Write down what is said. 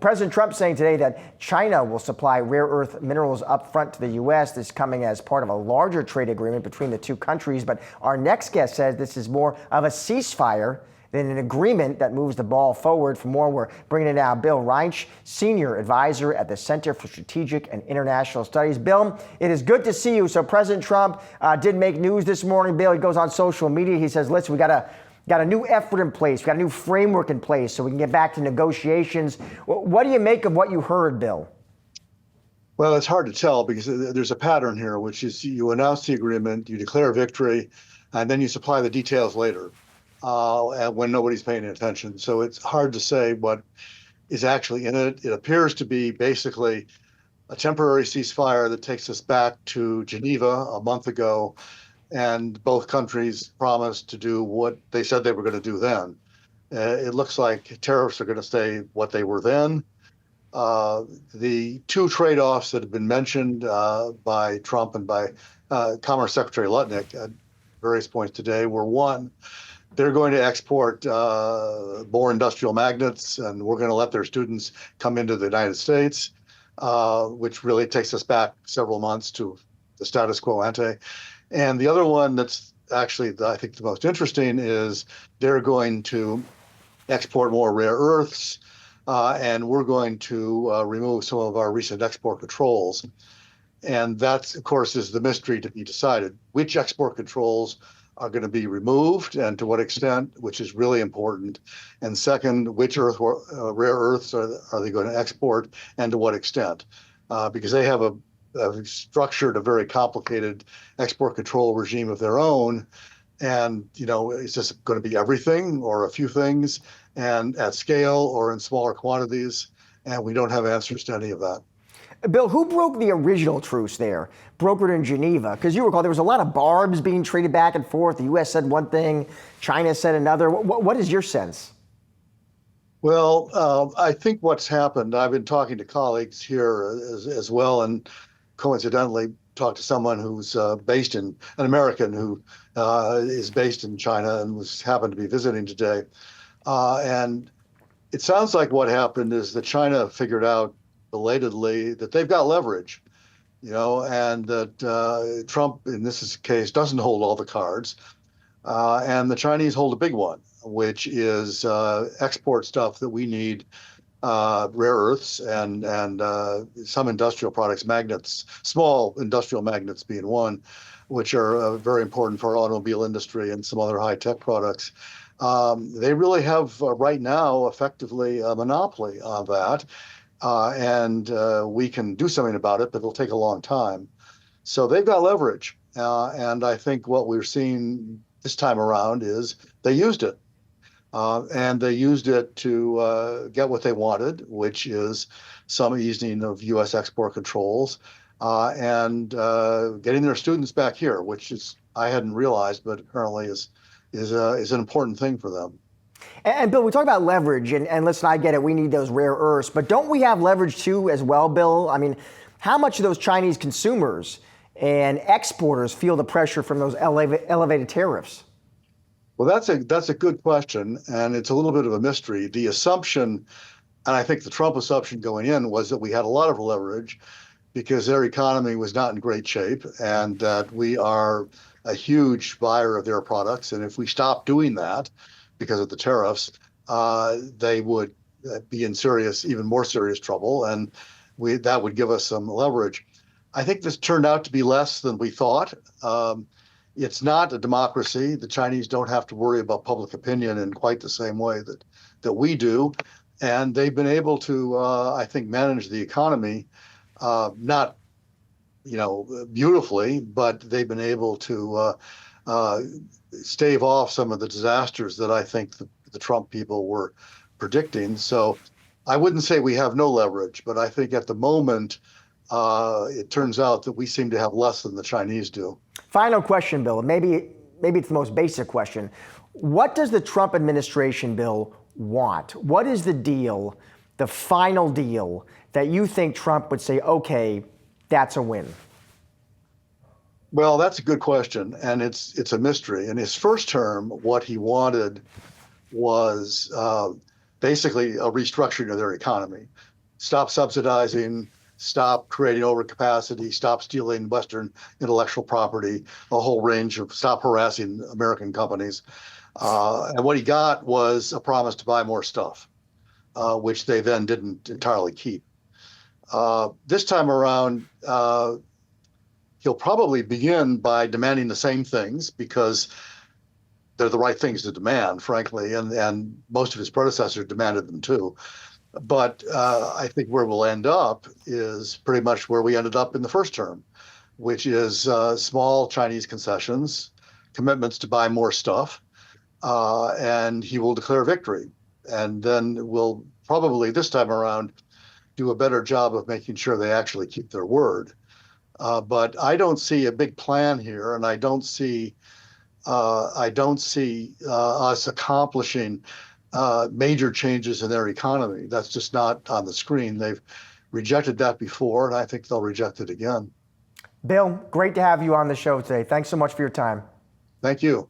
President Trump saying today that China will supply rare earth minerals up front to the U.S. This coming as part of a larger trade agreement between the two countries. But our next guest says this is more of a ceasefire than an agreement that moves the ball forward. For more, we're bringing in now Bill Reinsch, Senior Advisor at the Center for Strategic and International Studies. Bill, it is good to see you. So President Trump did make news this morning. Bill, he goes on social media. He says, listen, we got a new effort in place. We got a new framework in place so we can get back to negotiations. What do you make of what you heard, Bill? Well, it's hard to tell because there's a pattern here, which is you announce the agreement, you declare victory, and then you supply the details later when nobody's paying attention. So it's hard to say what is actually in it. It appears to be basically a temporary ceasefire that takes us back to Geneva a month ago, and both countries promised to do what they said they were going to do then. It looks like tariffs are going to stay what they were then. The two trade-offs that have been mentioned by Trump and by Commerce Secretary Lutnick at various points today were, one, they're going to export more industrial magnets, and we're going to let their students come into the United States, which really takes us back several months to the status quo ante. And the other one that's actually, I think, the most interesting is they're going to export more rare earths, and we're going to remove some of our recent export controls. And that, of course, is the mystery to be decided. Which export controls are going to be removed and to what extent, which is really important. And second, which rare earths are they going to export and to what extent? Because they have structured a very complicated export control regime of their own. And, is this going to be everything or a few things, and at scale or in smaller quantities? And we don't have answers to any of that. Bill, who broke the original truce there, brokered in Geneva? Because you recall there was a lot of barbs being traded back and forth. The U.S. said one thing, China said another. What is your sense? Well, I think what's happened, I've been talking to colleagues here as well, and coincidentally talked to someone who's an American who is based in China and happened to be visiting today. And it sounds like what happened is that China figured out belatedly that they've got leverage, and that Trump, in this case, doesn't hold all the cards. And the Chinese hold a big one, which is export stuff that we need, rare earths and some industrial products, magnets, small industrial magnets being one, which are very important for our automobile industry and some other high-tech products. They really have right now effectively a monopoly on that. And we can do something about it, but it'll take a long time. So they've got leverage. And I think what we're seeing this time around is they used it. And they used it to get what they wanted, which is some easing of U.S. export controls and getting their students back here, which is I hadn't realized, but apparently is an important thing for them. And Bill, we talk about leverage, and listen, I get it, we need those rare earths, but don't we have leverage too as well, Bill? I mean, how much of those Chinese consumers and exporters feel the pressure from those elevated tariffs? Well, that's a good question, and it's a little bit of a mystery. The assumption, and I think the Trump assumption going in, was that we had a lot of leverage because their economy was not in great shape and that we are a huge buyer of their products. And if we stop doing that because of the tariffs, they would be in even more serious trouble, and that would give us some leverage. I think this turned out to be less than we thought. It's not a democracy. The Chinese don't have to worry about public opinion in quite the same way that we do, and they've been able to, I think, manage the economy, not beautifully, but they've been able to stave off some of the disasters that I think the Trump people were predicting. So I wouldn't say we have no leverage, but I think at the moment, it turns out that we seem to have less than the Chinese do. Final question, Bill. Maybe it's the most basic question. What does the Trump administration, Bill, want? What is the deal, the final deal, that you think Trump would say, okay, that's a win? Well, that's a good question, and it's a mystery. In his first term, what he wanted was basically a restructuring of their economy. stop subsidizing, stop creating overcapacity, stop stealing Western intellectual property, a whole range of stop harassing American companies. And what he got was a promise to buy more stuff, which they then didn't entirely keep. This time around, he'll probably begin by demanding the same things because they're the right things to demand, frankly, and most of his predecessors demanded them too. But I think where we'll end up is pretty much where we ended up in the first term, which is small Chinese concessions, commitments to buy more stuff, and he will declare victory. And then we'll probably this time around do a better job of making sure they actually keep their word. But I don't see a big plan here, and I don't see us accomplishing major changes in their economy. That's just not on the screen. They've rejected that before, and I think they'll reject it again. Bill, great to have you on the show today. Thanks so much for your time. Thank you.